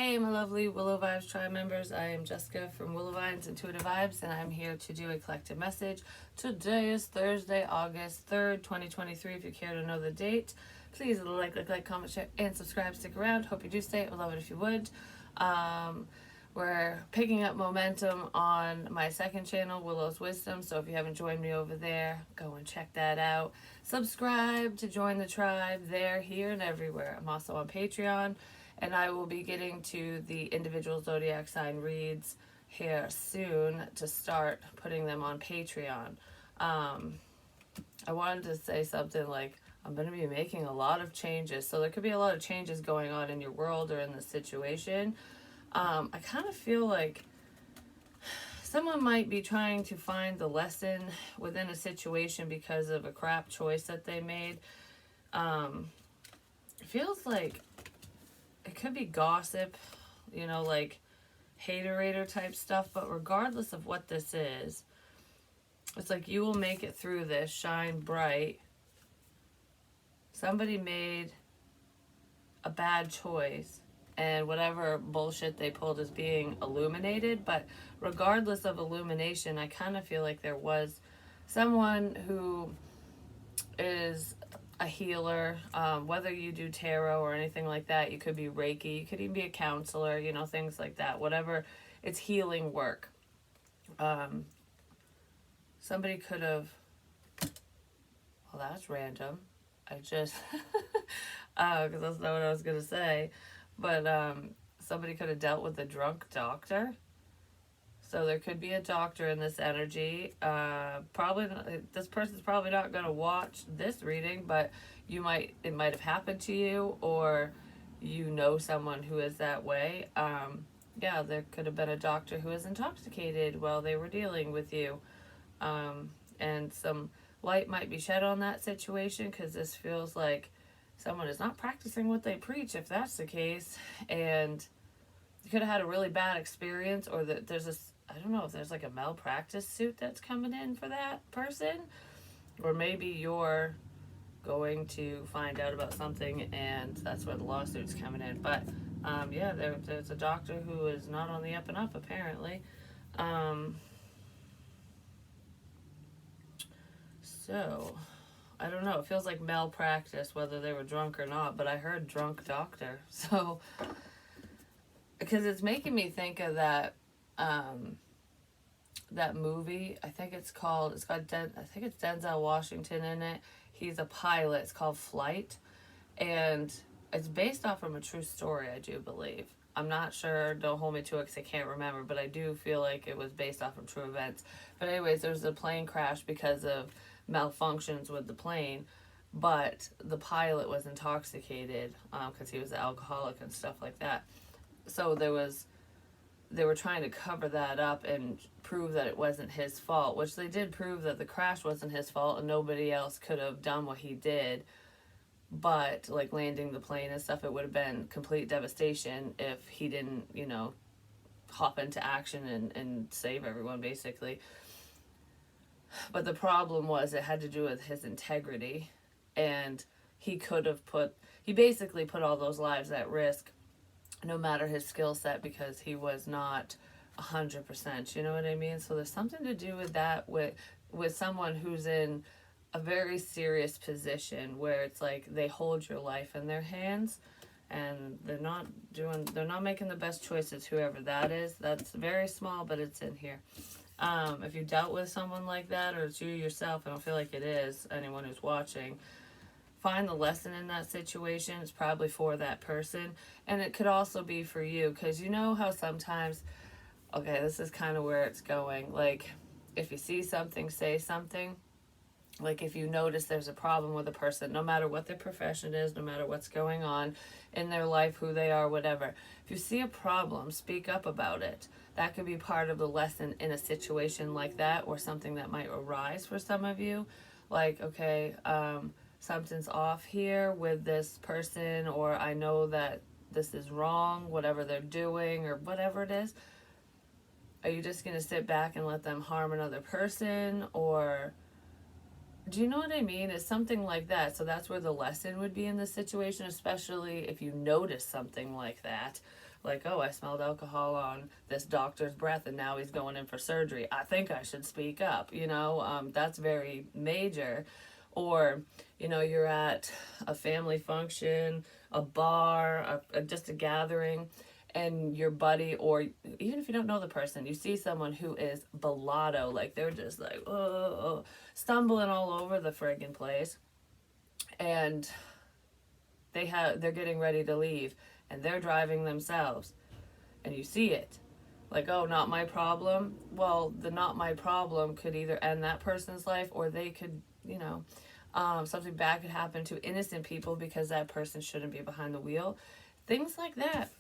Hey, my lovely Willow Vibes Tribe members. I am Jessica from Willow Vibes Intuitive Vibes, and I'm here to do a collective message. Today is Thursday, August 3rd, 2023. If you care to know the date, please like, comment, share, and subscribe. Stick around. Hope you do stay. I would love it if you would. We're picking up momentum on my second channel, Willow's Wisdom. So if you haven't joined me over there, go and check that out. Subscribe to join the tribe there, here, and everywhere. I'm also on Patreon, and I will be getting to the individual zodiac sign reads here soon to start putting them on Patreon. I wanted to say something like, I'm going to be making a lot of changes. So there could be a lot of changes going on in your world or in the situation. I kind of feel like someone might be trying to find the lesson within a situation because of a crap choice that they made. It feels like it could be gossip, like hater-rater type stuff, but regardless of what this is, it's like you will make it through this, shine bright. Somebody made a bad choice, and whatever bullshit they pulled is being illuminated. But regardless of illumination, I kind of feel like there was someone who is a healer, whether you do tarot or anything like that. You could be Reiki, you could even be a counselor, things like that. Whatever, it's healing work. Somebody could have, well, that's random. I just, because that's not what I was going to say. But somebody could have dealt with a drunk doctor. So there could be a doctor in this energy. Probably not, this person's probably not going to watch this reading, but it might have happened to you, or someone who is that way. Yeah, there could have been a doctor who was intoxicated while they were dealing with you. And some light might be shed on that situation, because this feels like someone is not practicing what they preach, if that's the case. And you could have had a really bad experience, or that there's I don't know if there's like a malpractice suit that's coming in for that person, or maybe you're going to find out about something and that's where the lawsuit's coming in. But yeah, there's a doctor who is not on the up and up, apparently. So I don't know, it feels like malpractice, whether they were drunk or not, but I heard drunk doctor. So, because it's making me think of that that movie. I think it's Denzel Washington in it. He's a pilot. It's called Flight, and it's based off from a true story, I do believe. I'm not sure, don't hold me to it because I can't remember, but I do feel like it was based off of true events. But anyways, there was a plane crash because of malfunctions with the plane, but the pilot was intoxicated because he was an alcoholic and stuff like that. So they were trying to cover that up and prove that it wasn't his fault, which they did prove that the crash wasn't his fault and nobody else could have done what he did. But like landing the plane and stuff, it would have been complete devastation if he didn't, hop into action and save everyone, basically. But the problem was it had to do with his integrity, and he basically put all those lives at risk, no matter his skill set, because he was not 100%, you know what I mean? So there's something to do with that, with someone who's in a very serious position where it's like they hold your life in their hands, and they're not making the best choices, whoever that is. That's very small, but it's in here. If you dealt with someone like that, or it's you yourself, I don't feel like it is anyone who's watching, find the lesson in that situation. It's probably for that person, and it could also be for you, because you know how sometimes, okay, this is kind of where it's going, like if you see something, say something. Like if you notice there's a problem with a person, no matter what their profession is, no matter what's going on in their life, who they are, whatever, if you see a problem, speak up about it. That could be part of the lesson in a situation like that, or something that might arise for some of you. Like, okay, something's off here with this person, or I know that this is wrong, whatever they're doing, or whatever it is. Are you just going to sit back and let them harm another person? Or Do you know what I mean? It's something like that. So that's where the lesson would be in this situation, especially if you notice something like that. Like, oh, I smelled alcohol on this doctor's breath and now he's going in for surgery. I think I should speak up, that's very major. Or, you're at a family function, a bar, just a gathering, and your buddy, or even if you don't know the person, you see someone who is balado, like they're just like, oh, stumbling all over the friggin' place, and they're getting ready to leave, and they're driving themselves, and you see it, like, oh, not my problem. Well, the not my problem could either end that person's life, or they could, something bad could happen to innocent people because that person shouldn't be behind the wheel. Things like that.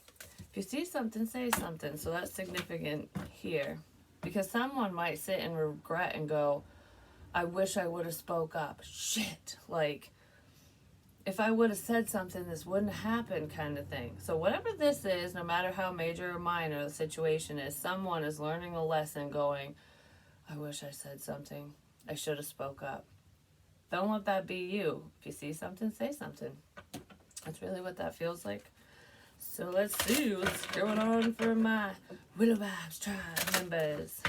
If you see something, say something. So that's significant here. Because someone might sit and regret and go, I wish I would have spoke up. Shit. Like, if I would have said something, this wouldn't happen, kind of thing. So whatever this is, no matter how major or minor the situation is, someone is learning a lesson going, I wish I said something. I should have spoke up. Don't let that be you. If you see something, say something. That's really what that feels like. So let's see what's going on for my Willow Vibes Tribe members.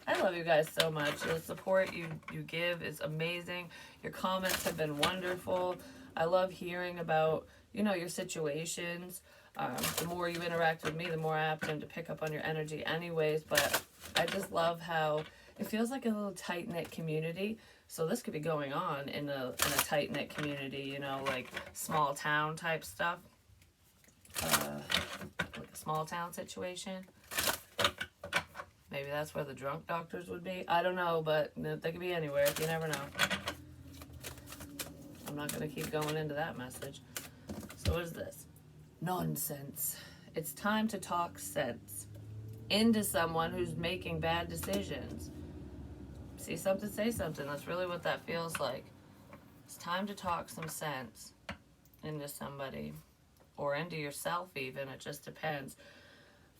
I love you guys so much. The support you give is amazing. Your comments have been wonderful. I love hearing about, your situations. The more you interact with me, the more I happen to pick up on your energy anyways. But I just love how it feels like a little tight-knit community. So this could be going on in a tight-knit community, like small town type stuff. Like a small town situation. Maybe that's where the drunk doctors would be. I don't know, but they could be anywhere. You never know. I'm not going to keep going into that message. So what is this? Nonsense. It's time to talk sense into someone who's making bad decisions. See something, say something. That's really what that feels like. It's time to talk some sense into somebody. Or into yourself even, it just depends.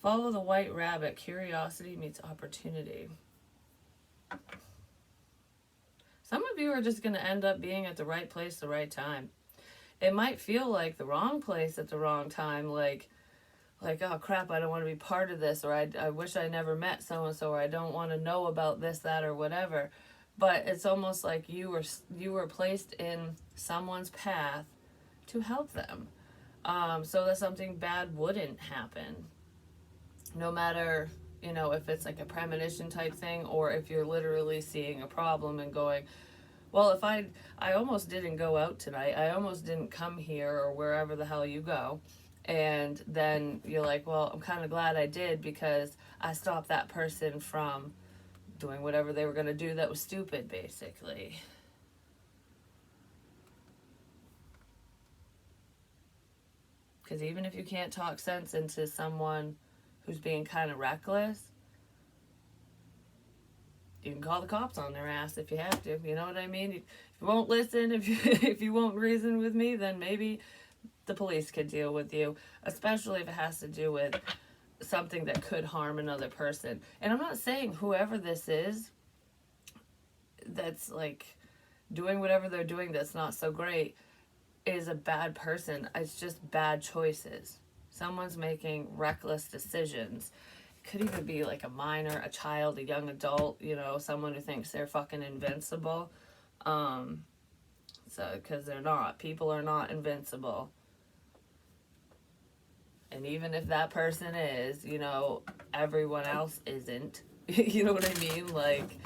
Follow the white rabbit. Curiosity meets opportunity. Some of you are just going to end up being at the right place, the right time. It might feel like the wrong place at the wrong time, like oh crap, I don't want to be part of this, or I wish I never met so-and-so, or I don't want to know about this, that, or whatever. But it's almost like you were placed in someone's path to help them. So that something bad wouldn't happen. No matter, if it's like a premonition type thing, or if you're literally seeing a problem and going, well, if I almost didn't go out tonight, I almost didn't come here, or wherever the hell you go. And then you're like, well, I'm kind of glad I did, because I stopped that person from doing whatever they were going to do that was stupid, basically. Because even if you can't talk sense into someone who's being kind of reckless, you can call the cops on their ass if you have to. You know what I mean? If you won't listen, if you won't reason with me, then maybe the police could deal with you, especially if it has to do with something that could harm another person. And I'm not saying whoever this is that's like doing whatever they're doing that's not so great is a bad person. It's just bad choices. Someone's making reckless decisions. It could even be like a minor, a child, a young adult, someone who thinks they're fucking invincible. Because they're not. People are not invincible. And even if that person is, everyone else isn't. You know what I mean? Like,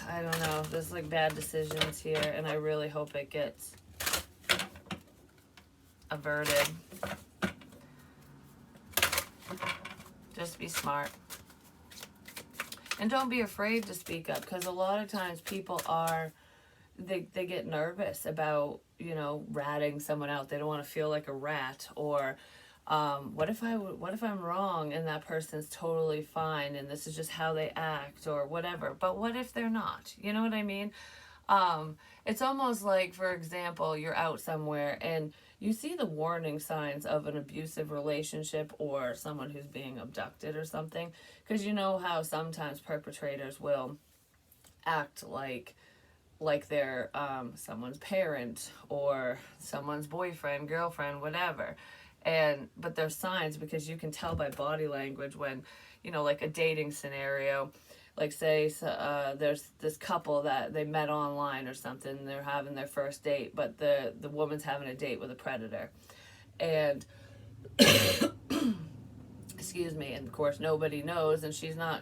I don't know. There's like bad decisions here, and I really hope it gets averted. Just be smart. And don't be afraid to speak up, because a lot of times people they get nervous about, ratting someone out. They don't want to feel like a rat, or what if I'm wrong and that person's totally fine and this is just how they act, or whatever. But what if they're not? You know what I mean? It's almost like, for example, you're out somewhere and you see the warning signs of an abusive relationship or someone who's being abducted or something, because you know how sometimes perpetrators will act like like they're someone's parent or someone's boyfriend, girlfriend, whatever. But there's signs, because you can tell by body language when, like a dating scenario, like say there's this couple that they met online or something, and they're having their first date, but the woman's having a date with a predator, and excuse me, and of course nobody knows, and she's not,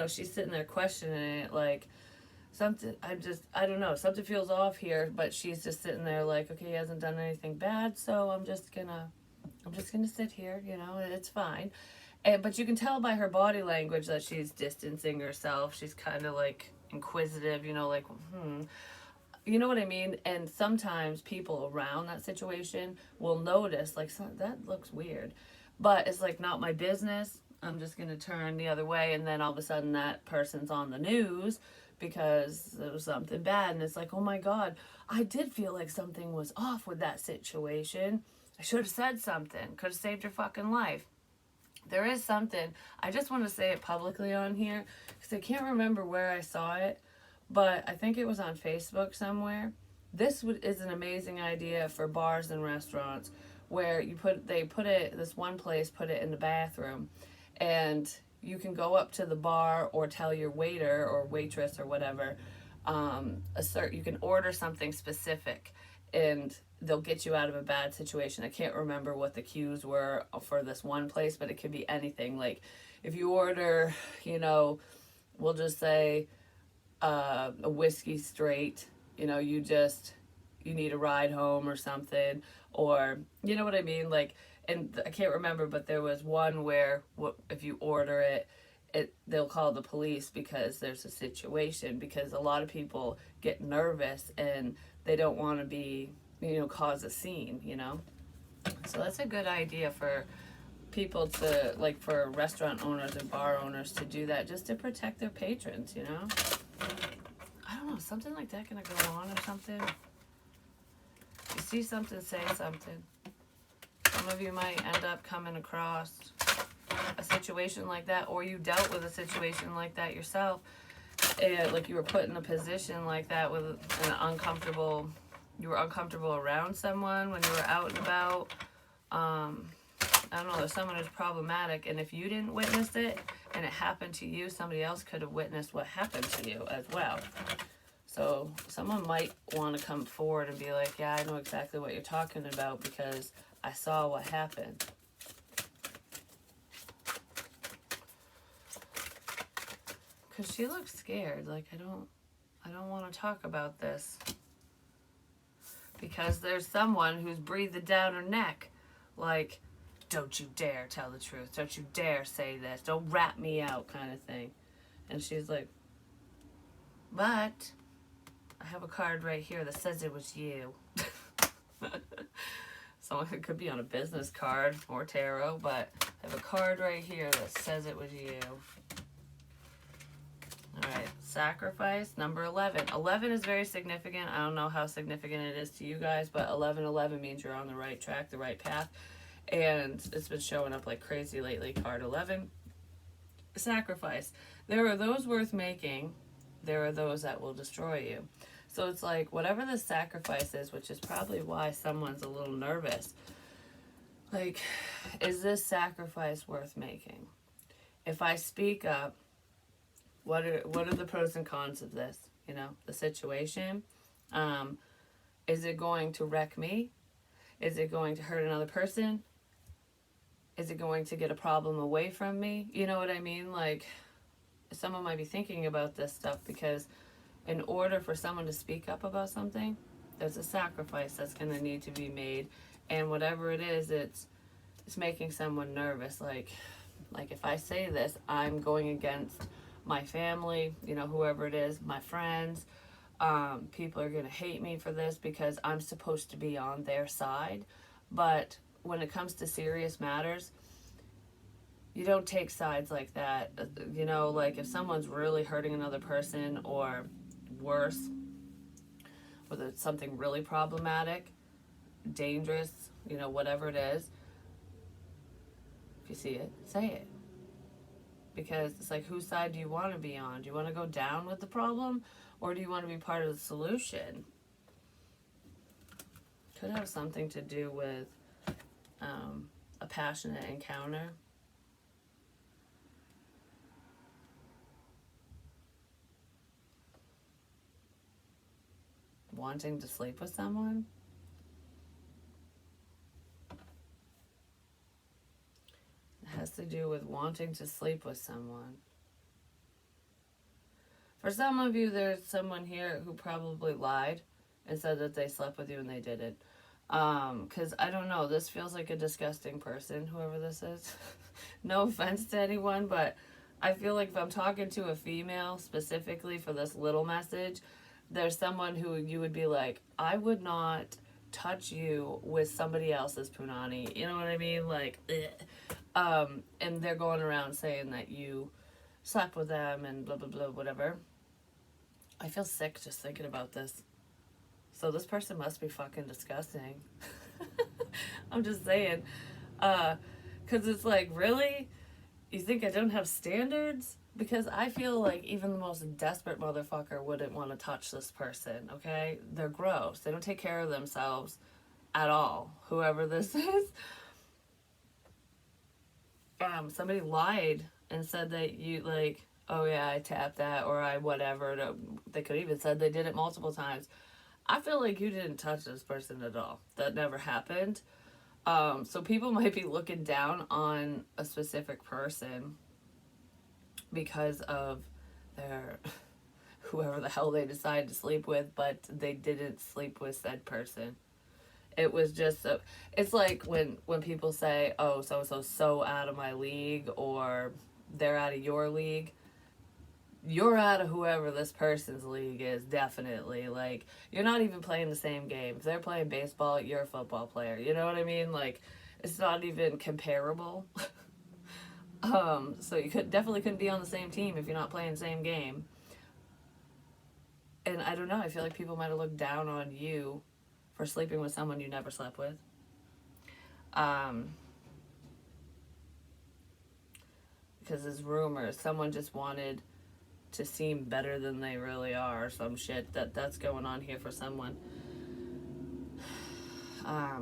she's sitting there questioning it, like, something, I don't know, something feels off here, but she's just sitting there like, okay, he hasn't done anything bad, so I'm just gonna sit here, it's fine. But you can tell by her body language that she's distancing herself. She's kind of like inquisitive, like, you know what I mean? And sometimes people around that situation will notice, like, that looks weird. But it's like, not my business. I'm just going to turn the other way. And then all of a sudden that person's on the news because there was something bad. And it's like, oh my God, I did feel like something was off with that situation. I should have said something. Could have saved your fucking life. There is something, I just want to say it publicly on here, because I can't remember where I saw it, but I think it was on Facebook somewhere. This is an amazing idea for bars and restaurants, where this one place put it in the bathroom, and you can go up to the bar or tell your waiter or waitress or whatever, you can order something specific, and they'll get you out of a bad situation. I can't remember what the cues were for this one place, but it could be anything. Like, if you order, we'll just say a whiskey straight, you need a ride home or something, or, you know what I mean? Like, and I can't remember, but there was one where if you order it, they'll call the police because there's a situation, because a lot of people get nervous and they don't want to be, cause a scene, So that's a good idea for people to, like, for restaurant owners and bar owners to do that, just to protect their patrons, I don't know, something like that gonna go on or something. You see something, say something. Some of you might end up coming across a situation like that, or you dealt with a situation like that yourself, and like you were put in a position like that with you were uncomfortable around someone when you were out and about. I don't know, there's someone who's problematic, and if you didn't witness it and it happened to you, somebody else could have witnessed what happened to you as well. So someone might want to come forward and be like, yeah, I know exactly what you're talking about because I saw what happened. Because she looks scared, like, I don't want to talk about this. Because there's someone who's breathing down her neck, like, don't you dare tell the truth, don't you dare say this, don't rat me out, kind of thing. And she's like, but I have a card right here that says it was you. So it could be on a business card or tarot, but I have a card right here that says it was you. All right, sacrifice, number 11. 11 is very significant. I don't know how significant it is to you guys, but 11 means you're on the right track, the right path. And it's been showing up like crazy lately, card 11. Sacrifice. There are those worth making. There are those that will destroy you. So it's like, whatever the sacrifice is, which is probably why someone's a little nervous. Like, is this sacrifice worth making? If I speak up, what are the pros and cons of this? The situation. Is it going to wreck me? Is it going to hurt another person? Is it going to get a problem away from me? You know what I mean? Like, someone might be thinking about this stuff, because in order for someone to speak up about something, there's a sacrifice that's going to need to be made. And whatever it is, it's making someone nervous. Like if I say this, I'm going against my family, whoever it is, my friends. People are going to hate me for this because I'm supposed to be on their side. But when it comes to serious matters, you don't take sides like that. Like if someone's really hurting another person, or worse, whether it's something really problematic, dangerous, whatever it is, if you see it, say it. because it's like, whose side do you want to be on? Do you want to go down with the problem, or do you want to be part of the solution? Could have something to do with a passionate encounter. Wanting to sleep with someone. It has to do with wanting to sleep with someone. For some of you, there's someone here who probably lied and said that they slept with you and they didn't. Because I don't know, this feels like a disgusting person, whoever this is. No offense to anyone, but I feel like if I'm talking to a female specifically for this little message, there's someone who you would be like, I would not touch you with somebody else's punani. You know what I mean? Like, and they're going around saying that you slept with them and blah, blah, blah, whatever. I feel sick just thinking about this. So this person must be fucking disgusting. I'm just saying. Because it's like, really? You think I don't have standards? Because I feel like even the most desperate motherfucker wouldn't want to touch this person, okay? They're gross. They don't take care of themselves at all, whoever this is. Somebody lied and said that you, like, oh yeah, I tapped that, or I whatever. They could even said they did it multiple times. I feel like you didn't touch this person at all. That never happened. So people might be looking down on a specific person because of their whoever the hell they decided to sleep with, but they didn't sleep with said person. It was just it's like when people say, oh, so and so out of my league, or they're out of your league. You're out of whoever this person's league is, definitely. Like, you're not even playing the same game. If they're playing baseball, you're a football player. You know what I mean? Like, it's not even comparable. So you definitely couldn't be on the same team if you're not playing the same game. And I don't know, I feel like people might have looked down on you for sleeping with someone you never slept with. Because there's rumors, someone just wanted to seem better than they really are, or some shit that's going on here for someone. I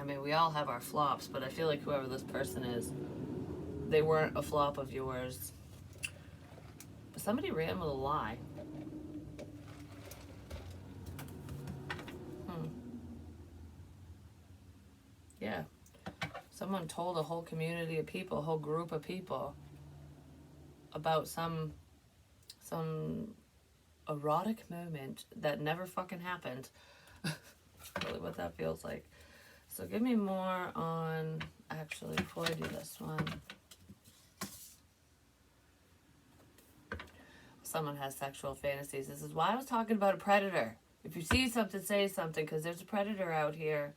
mean, we all have our flops, but I feel like whoever this person is, they weren't a flop of yours. But somebody ran with a lie. Yeah. Someone told a whole community of people, a whole group of people, about some erotic moment that never fucking happened. Really what that feels like. So give me more on, actually, before I do this one. Someone has sexual fantasies. This is why I was talking about a predator. If you see something, say something, because there's a predator out here.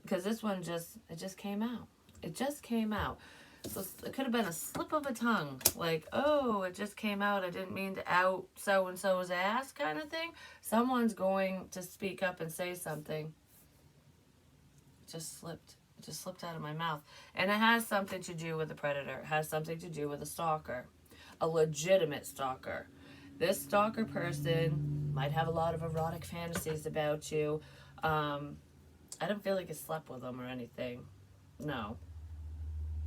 Because this one it just came out. It just came out. So it could have been a slip of a tongue. Like, oh, it just came out. I didn't mean to out so-and-so's ass kind of thing. Someone's going to speak up and say something. It just slipped. It just slipped out of my mouth. And it has something to do with a predator. It has something to do with a stalker. A legitimate stalker. This stalker person might have a lot of erotic fantasies about you. I don't feel like I slept with them or anything. No.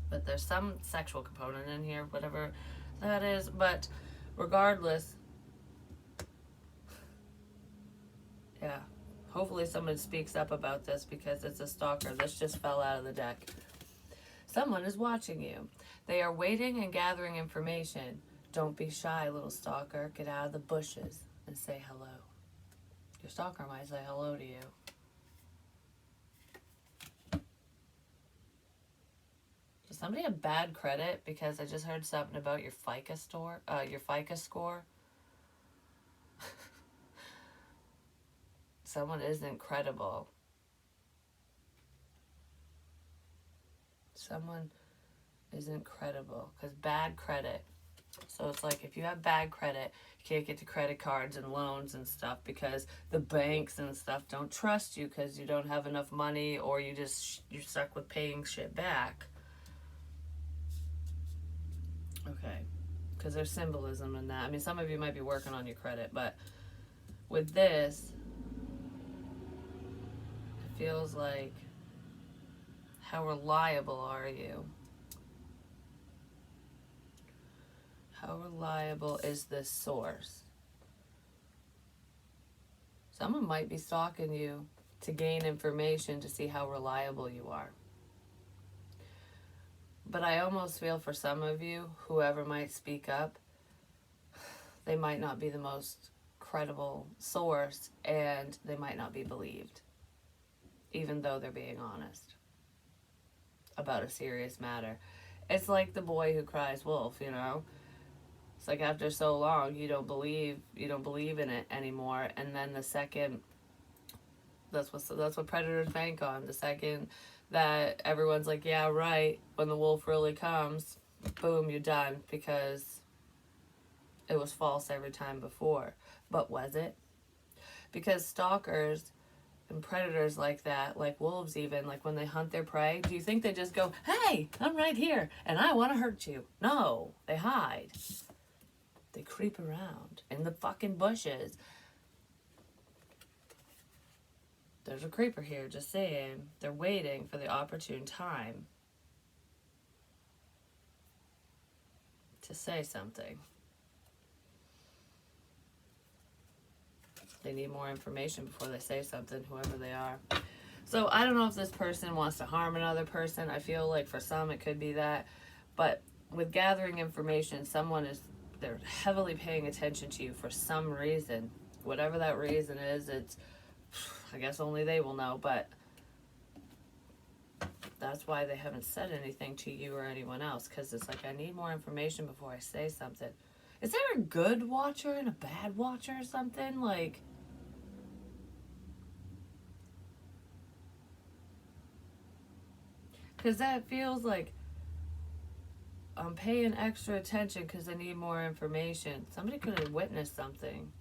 But there's some sexual component in here, whatever that is. But regardless, yeah, hopefully someone speaks up about this, because it's a stalker. This just fell out of the deck. Someone is watching you. They are waiting and gathering information. Don't be shy, little stalker. Get out of the bushes and say hello. Your stalker might say hello to you. Does somebody have bad credit? Because I just heard something about your FICO score. Someone isn't credible. Someone isn't credible, because bad credit. So it's like, if you have bad credit, you can't get to credit cards and loans and stuff, because the banks and stuff don't trust you because you don't have enough money, or you're stuck with paying shit back. Okay. Because there's symbolism in that. I mean, some of you might be working on your credit, but with this, it feels like, how reliable are you? How reliable is this source? Someone might be stalking you to gain information to see how reliable you are. But I almost feel for some of you, whoever might speak up, they might not be the most credible source and they might not be believed, even though they're being honest about a serious matter. It's like the boy who cries wolf, you know? It's like after so long you don't believe in it anymore, and then the second, that's what predators bank on. The second that everyone's like, yeah, right, when the wolf really comes, boom, you're done, because it was false every time before. But was it? Because stalkers and predators like that, like wolves even, like when they hunt their prey, do you think they just go, hey, I'm right here and I want to hurt you? No, they hide. They creep around in the fucking bushes. There's a creeper here, just saying. They're waiting for the opportune time to say something. They need more information before they say something, whoever they are. So I don't know if this person wants to harm another person. I feel like for some it could be that. But with gathering information, they're heavily paying attention to you for some reason. Whatever that reason is, I guess only they will know, but that's why they haven't said anything to you or anyone else, because it's like, I need more information before I say something. Is there a good watcher and a bad watcher or something? Like, because that feels like I'm paying extra attention because I need more information. Somebody could have witnessed something.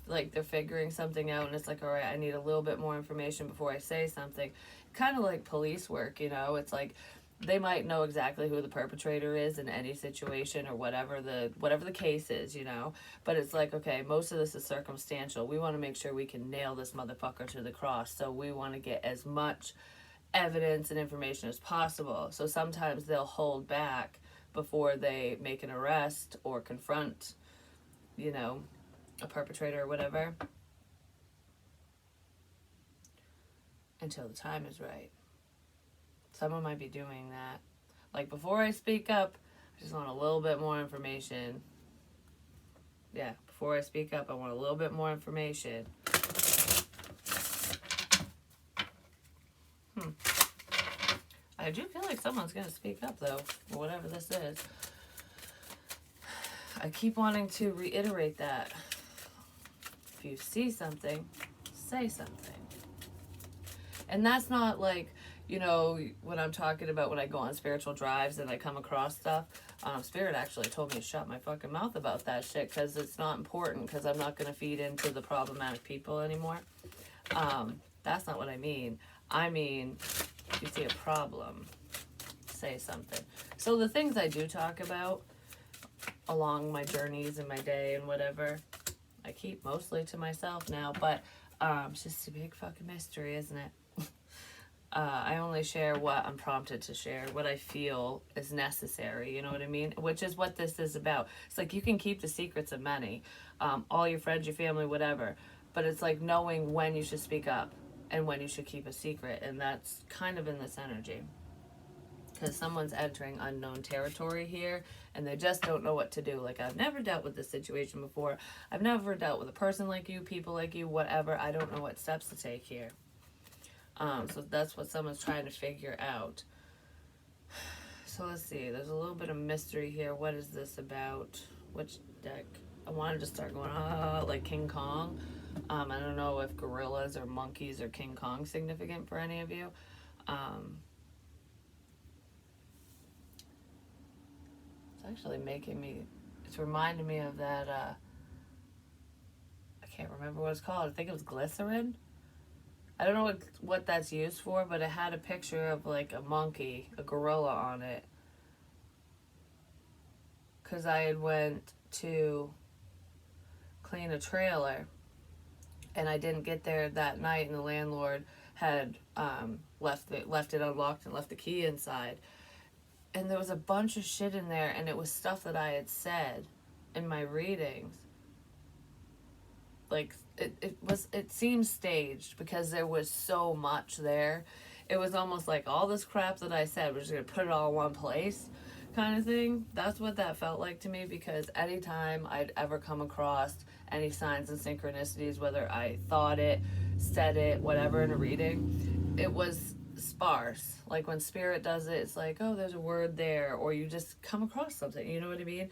They're figuring something out, and it's like, all right, I need a little bit more information before I say something. Kind of like police work, you know? It's like they might know exactly who the perpetrator is in any situation or whatever the case is, you know? But it's like, okay, most of this is circumstantial. We want to make sure we can nail this motherfucker to the cross, so we want to get as much evidence and information as possible. So sometimes they'll hold back before they make an arrest or confront, you know, a perpetrator or whatever, until the time is right. Someone might be doing that. Like, before I speak up, I just want a little bit more information. Yeah, before I speak up, I want a little bit more information. I do feel like someone's going to speak up, though, or whatever this is. I keep wanting to reiterate that. If you see something, say something. And that's not like, you know, when I'm talking about when I go on spiritual drives and I come across stuff. Spirit actually told me to shut my fucking mouth about that shit because it's not important, because I'm not going to feed into the problematic people anymore. That's not what I mean. I mean, if you see a problem, say something. So the things I do talk about along my journeys in my day and whatever, I keep mostly to myself now, but it's just a big fucking mystery, isn't it? I only share what I'm prompted to share, what I feel is necessary, you know what I mean? Which is what this is about. It's like, you can keep the secrets of many, all your friends, your family, whatever, but it's like knowing when you should speak up and when you should keep a secret, and that's kind of in this energy. Because someone's entering unknown territory here, and they just don't know what to do. Like, I've never dealt with this situation before. I've never dealt with a person like you, people like you, whatever. I don't know what steps to take here. So that's what someone's trying to figure out. So let's see. There's a little bit of mystery here. What is this about? Which deck? I wanted to start going, like King Kong. I don't know if gorillas or monkeys or King Kong significant for any of you. It's actually it's reminding me of that, I can't remember what it's called. I think it was glycerin. I don't know what that's used for, but it had a picture of like a monkey, a gorilla on it. because I had went to clean a trailer, and I didn't get there that night, and the landlord had left it unlocked and left the key inside. And there was a bunch of shit in there, and it was stuff that I had said in my readings. Like, it seemed staged because there was so much there. It was almost like all this crap that I said, we're just going to put it all in one place kind of thing. That's what that felt like to me, because anytime I'd ever come across any signs and synchronicities, whether I thought it, said it, whatever in a reading, it was sparse. Like when spirit does it, it's like, oh, there's a word there, or you just come across something, you know what I mean?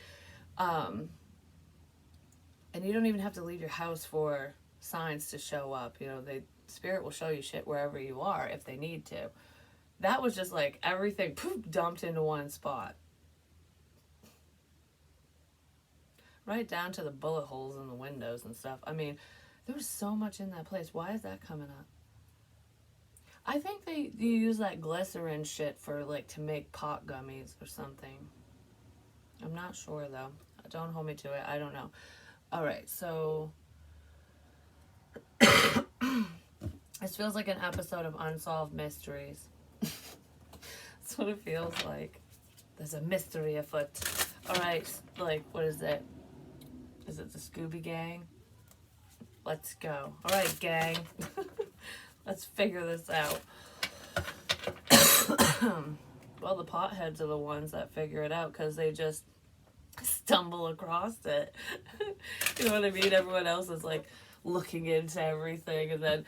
And you don't even have to leave your house for signs to show up. You know, spirit will show you shit wherever you are if they need to. That was just like everything poof, dumped into one spot. Right down to the bullet holes in the windows and stuff. I mean, there was so much in that place. Why is that coming up? I think you use that glycerin shit for like to make pot gummies or something. I'm not sure though. Don't hold me to it. I don't know. All right, so this feels like an episode of Unsolved Mysteries. That's what it feels like. There's a mystery afoot. All right, like, what is it? Is it the Scooby gang? Let's go. All right, gang. Let's figure this out. Well, the potheads are the ones that figure it out because they just stumble across it. You know what I mean? Everyone else is like looking into everything, and then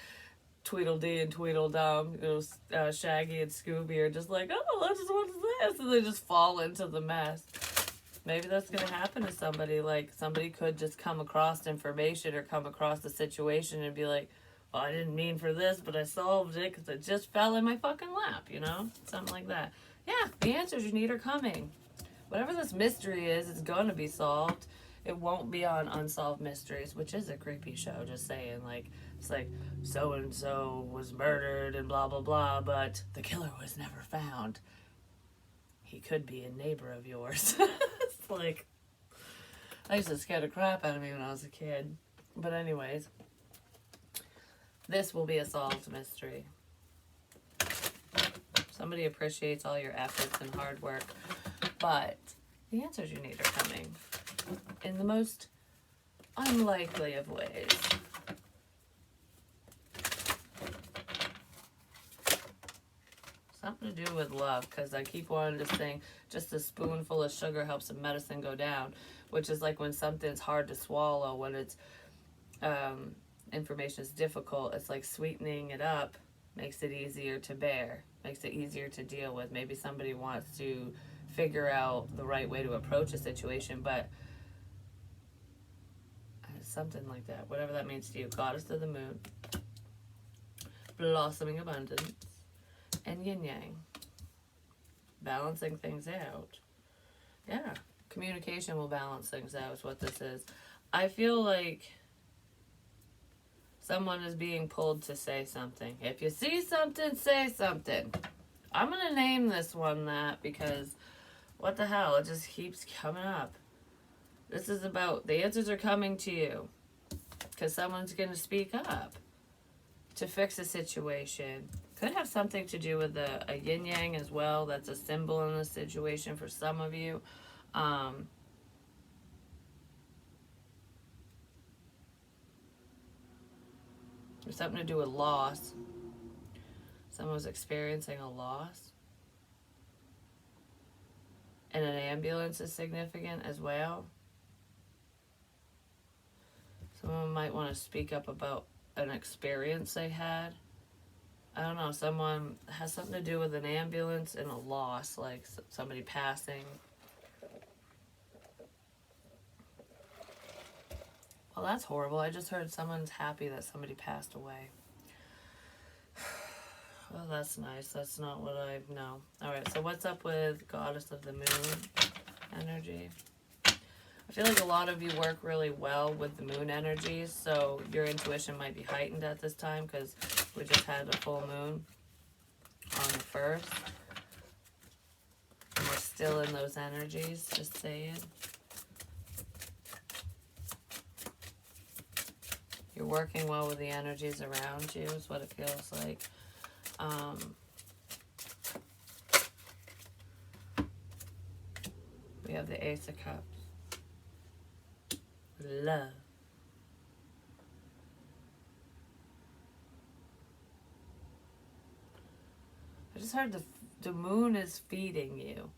Tweedledee and Tweedledum, you know, Shaggy and Scooby are just like, oh, what's this? And they just fall into the mess. Maybe that's going to happen to somebody. Like, somebody could just come across information or come across the situation and be like, well, I didn't mean for this, but I solved it because it just fell in my fucking lap, you know? Something like that. Yeah, the answers you need are coming. Whatever this mystery is, it's going to be solved. It won't be on Unsolved Mysteries, which is a creepy show, just saying. Like, it's like, so-and-so was murdered and blah, blah, blah, but the killer was never found. He could be a neighbor of yours. It's like, I used to scare the crap out of me when I was a kid. But anyways, this will be a solved mystery. Somebody appreciates all your efforts and hard work, but the answers you need are coming in the most unlikely of ways. Something to do with love, because I keep wanting to sing just a spoonful of sugar helps the medicine go down, which is like when something's hard to swallow, when it's information is difficult, it's like sweetening it up makes it easier to bear, makes it easier to deal with. Maybe somebody wants to figure out the right way to approach a situation, but something like that, whatever that means to you. Goddess of the moon, blossoming abundance, and yin yang, balancing things out. Yeah, communication will balance things out is what this is. I feel like someone is being pulled to say something. If you see something, say something. I'm going to name this one that because what the hell, it just keeps coming up. This is about, the answers are coming to you because someone's going to speak up to fix a situation. Could have something to do with a yin yang as well. That's a symbol in the situation for some of you. There's something to do with loss. Someone was experiencing a loss. And an ambulance is significant as well. Someone might want to speak up about an experience they had. I don't know, someone has something to do with an ambulance and a loss, like somebody passing. Well, that's horrible. I just heard someone's happy that somebody passed away. Well, that's nice. That's not what I know. Alright, so what's up with Goddess of the Moon energy? I feel like a lot of you work really well with the moon energies, so your intuition might be heightened at this time because we just had a full moon on the 1st. And we're still in those energies, just saying. You're working well with the energies around you is what it feels like. We have the Ace of Cups. Love. I just heard the moon is feeding you.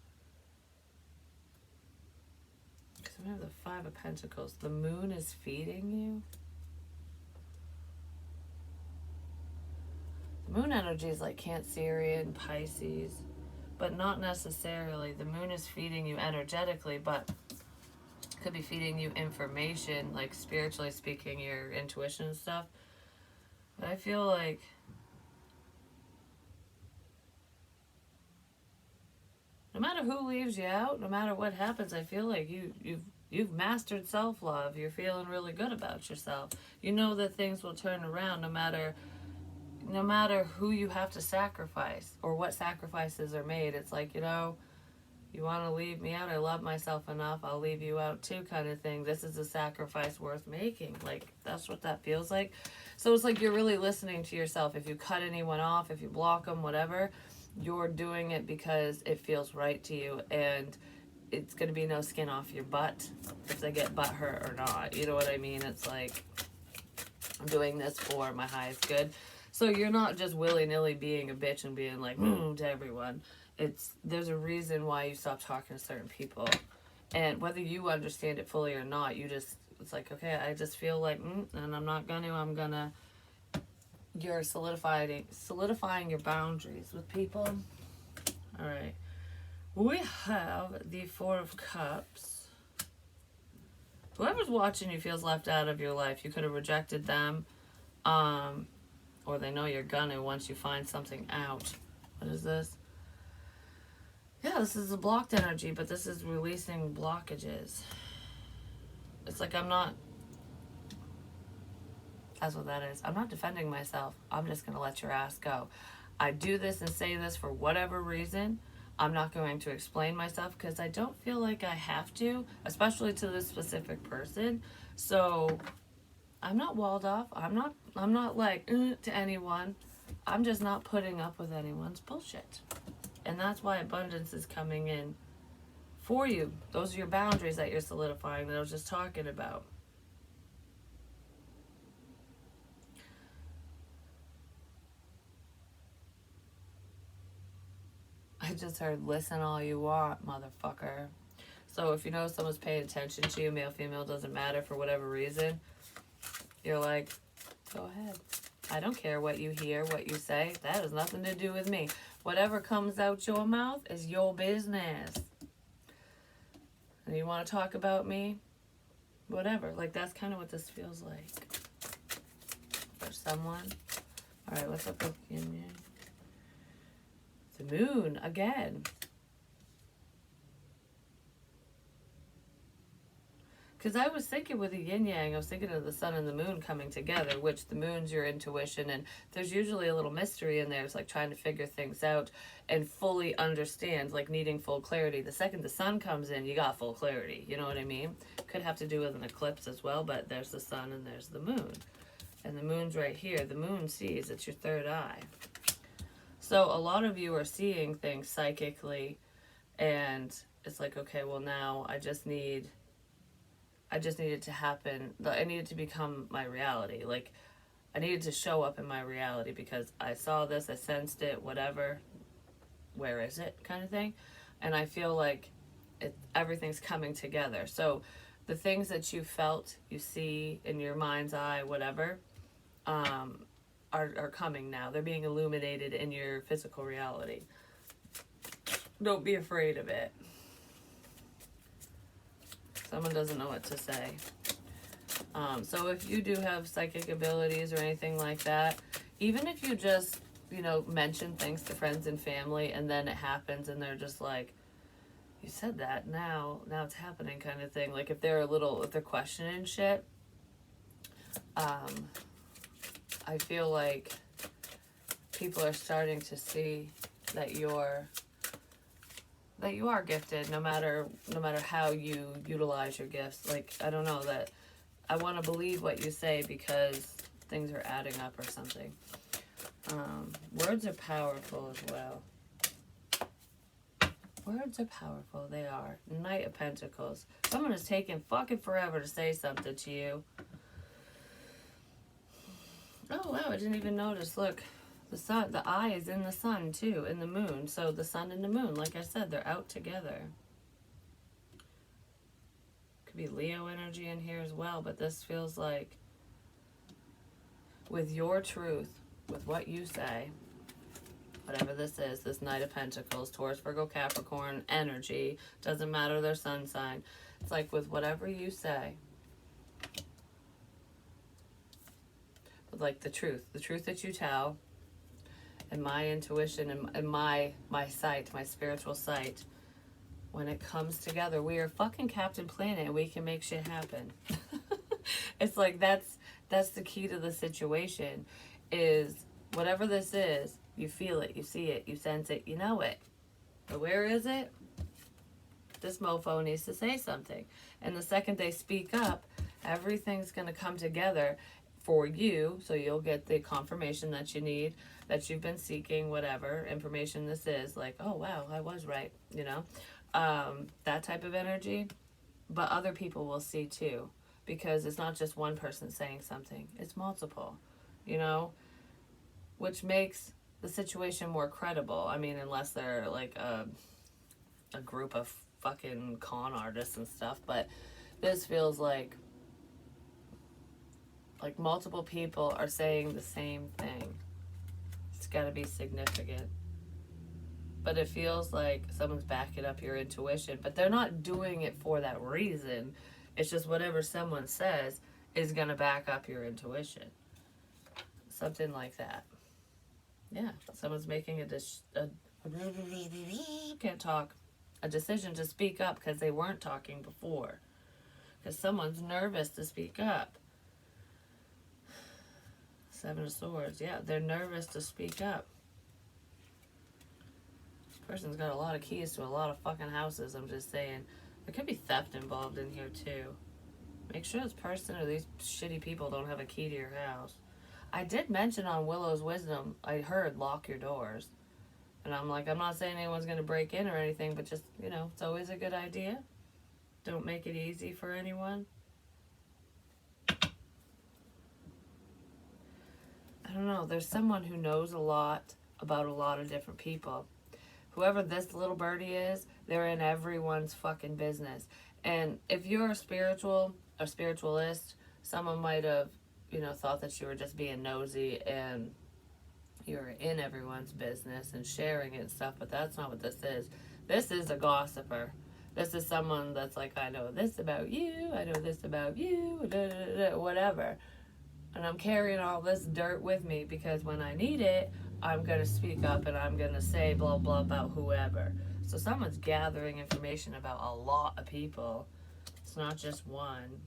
Because we have the Five of Pentacles. The moon is feeding you. The moon energy is like Cancerian, Pisces, but not necessarily. The moon is feeding you energetically, but could be feeding you information, like spiritually speaking, your intuition and stuff. But I feel like no matter who leaves you out, no matter what happens, I feel like you've mastered self-love. You're feeling really good about yourself. You know that things will turn around no matter who you have to sacrifice or what sacrifices are made. It's like, you know, you want to leave me out, I love myself enough, I'll leave you out too, kind of thing. This is a sacrifice worth making. Like, that's what that feels like. So it's like you're really listening to yourself. If you cut anyone off, if you block them, whatever, you're doing it because it feels right to you, and it's going to be no skin off your butt if they get butt hurt or not. You know what I mean? It's like, I'm doing this for my highest good. So you're not just willy-nilly being a bitch and being like, to everyone. There's a reason why you stop talking to certain people. And whether you understand it fully or not, it's like, okay, I just feel like, and I'm not gonna, you're solidifying your boundaries with people. All right. We have the Four of Cups. Whoever's watching you feels left out of your life. You could have rejected them, or they know you're gonna once you find something out. What is this? Yeah, this is a blocked energy, but this is releasing blockages. It's like that's what that is. I'm not defending myself. I'm just going to let your ass go. I do this and say this for whatever reason. I'm not going to explain myself because I don't feel like I have to, especially to this specific person. So I'm not walled off. I'm not like to anyone. I'm just not putting up with anyone's bullshit. And that's why abundance is coming in for you. Those are your boundaries that you're solidifying that I was just talking about. I just heard, listen all you want, motherfucker. So if you know someone's paying attention to you, male, female, doesn't matter, for whatever reason, you're like, go ahead. I don't care what you hear, what you say. That has nothing to do with me. Whatever comes out your mouth is your business. And you want to talk about me? Whatever. Like, that's kind of what this feels like. For someone. Alright, what's up with yin yang? The moon, again. Because I was thinking with the yin yang, I was thinking of the sun and the moon coming together, which the moon's your intuition, and there's usually a little mystery in there. It's like trying to figure things out and fully understand, like needing full clarity. The second the sun comes in, you got full clarity. You know what I mean? Could have to do with an eclipse as well, but there's the sun and there's the moon. And the moon's right here. The moon sees. It's your third eye. So a lot of you are seeing things psychically, and it's like, okay, well now I just need it to happen. I need it to become my reality. Like, I needed to show up in my reality because I saw this, I sensed it, whatever. Where is it? Kind of thing. And I feel like everything's coming together. So the things that you felt, you see in your mind's eye, whatever, are coming now. They're being illuminated in your physical reality. Don't be afraid of it. Someone doesn't know what to say. So if you do have psychic abilities or anything like that, even if you just, mention things to friends and family and then it happens and they're just like, you said that, now it's happening, kind of thing. Like if they're questioning shit, I feel like people are starting to see that you are gifted, no matter how you utilize your gifts. Like, I don't know, that I want to believe what you say because things are adding up or something. Words are powerful as well. Words are powerful. They are. Knight of Pentacles. Someone is taking fucking forever to say something to you. Oh, wow. I didn't even notice. Look. The sun. The eye is in the sun, too. In the moon. So the sun and the moon, like I said, they're out together. Could be Leo energy in here as well. But this feels like with your truth, with what you say, whatever this is, this Knight of Pentacles, Taurus, Virgo, Capricorn energy, doesn't matter their sun sign. It's like with whatever you say, with like the truth that you tell, and my intuition and my sight, my spiritual sight, when it comes together, we are fucking Captain Planet and we can make shit happen. It's like that's the key to the situation, is whatever this is, you feel it, you see it, you sense it, you know it. But where is it? This mofo needs to say something. And the second they speak up, everything's going to come together for you, so you'll get the confirmation that you need, that you've been seeking, whatever information this is. Like, oh, wow, I was right, you know? That type of energy. But other people will see too, because it's not just one person saying something. It's multiple, you know? Which makes the situation more credible. I mean, unless they're like a group of fucking con artists and stuff. But this feels like multiple people are saying the same thing. It's got to be significant. But it feels like someone's backing up your intuition, but they're not doing it for that reason. It's just whatever someone says is going to back up your intuition. Something like that. Yeah, someone's making can't talk, a decision to speak up because they weren't talking before. Because someone's nervous to speak up. Seven of Swords. Yeah, they're nervous to speak up. This person's got a lot of keys to a lot of fucking houses, I'm just saying. There could be theft involved in here too. Make sure this person or these shitty people don't have a key to your house. I did mention on Willow's Wisdom, I heard lock your doors. And I'm like, I'm not saying anyone's going to break in or anything, but just, you know, it's always a good idea. Don't make it easy for anyone. I don't know. There's someone who knows a lot about a lot of different people. Whoever this little birdie is, they're in everyone's fucking business. And if you're a spiritualist, someone might have, you know, thought that you were just being nosy and you're in everyone's business and sharing it and stuff, but that's not what this is. This is a gossiper. This is someone that's like, I know this about you, I know this about you, whatever. And I'm carrying all this dirt with me because when I need it, I'm going to speak up and I'm going to say blah, blah about whoever. So someone's gathering information about a lot of people. It's not just one.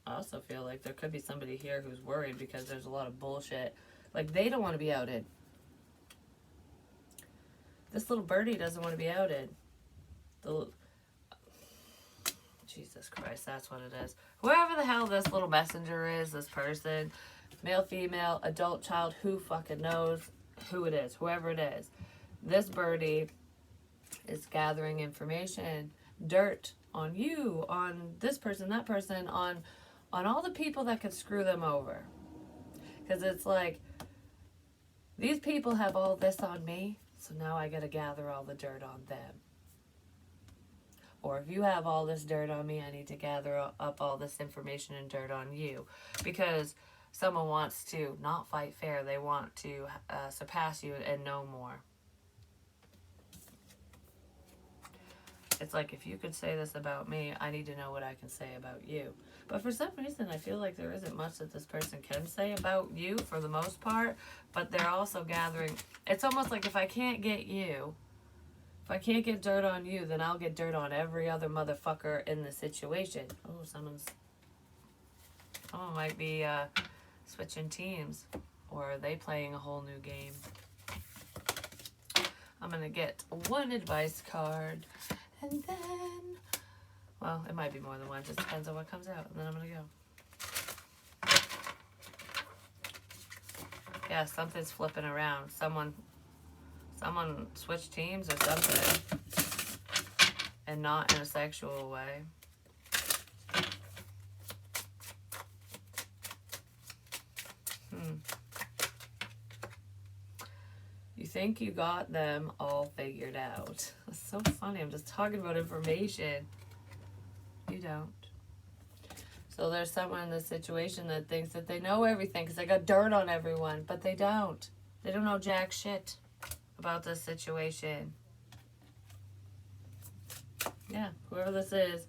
I also feel like there could be somebody here who's worried because there's a lot of bullshit. Like, they don't want to be outed. This little birdie doesn't want to be outed. Jesus Christ, that's what it is. Whoever the hell this little messenger is, this person, male, female, adult, child, who fucking knows who it is, whoever it is. This birdie is gathering information, dirt on you, on this person, that person, on all the people that could screw them over. Because it's like, these people have all this on me, so now I got to gather all the dirt on them. Or if you have all this dirt on me, I need to gather up all this information and dirt on you. Because someone wants to not fight fair. They want to surpass you and know more. It's like, if you could say this about me, I need to know what I can say about you. But for some reason, I feel like there isn't much that this person can say about you for the most part. But they're also gathering. It's almost like if I can't get you, if I can't get dirt on you, then I'll get dirt on every other motherfucker in the situation. Oh, someone might be switching teams. Or are they playing a whole new game? I'm going to get one advice card. And then, well, it might be more than one. Just depends on what comes out. And then I'm going to go. Yeah, something's flipping around. Someone switched teams or something. And not in a sexual way. You think you got them all figured out. That's so funny. I'm just talking about information. You don't. So there's someone in this situation that thinks that they know everything because they got dirt on everyone, but they don't. They don't know jack shit about this situation. Yeah, whoever this is,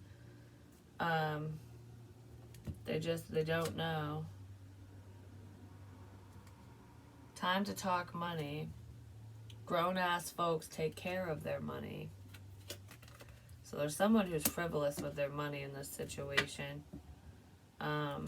they don't know. Time to talk money. Grown-ass folks take care of their money. So there's someone who's frivolous with their money in this situation. I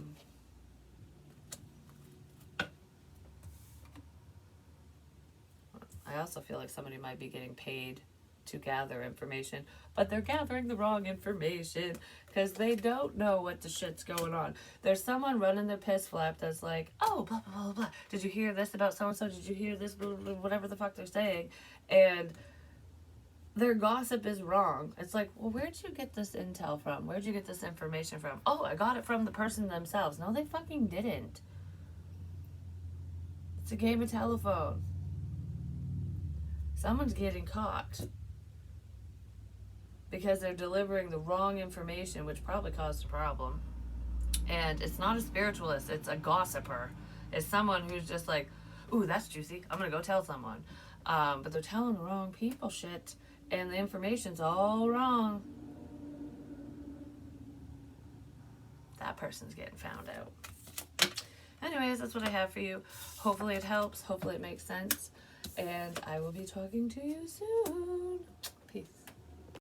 also feel like somebody might be getting paid to gather information, but they're gathering the wrong information because they don't know what the shit's going on. There's someone running their piss flap that's like, oh, blah, blah, blah, blah. Did you hear this about so-and-so? Did you hear this? Blah, blah, blah, whatever the fuck they're saying. And their gossip is wrong. It's like, well, where'd you get this intel from? Where'd you get this information from? Oh, I got it from the person themselves. No, they fucking didn't. It's a game of telephone. Someone's getting caught because they're delivering the wrong information, which probably caused a problem. And it's not a spiritualist, it's a gossiper. It's someone who's just like, ooh, that's juicy, I'm gonna go tell someone. But they're telling the wrong people shit, and the information's all wrong. That person's getting found out. Anyways, that's what I have for you. Hopefully it helps, hopefully it makes sense, and I will be talking to you soon. Peace.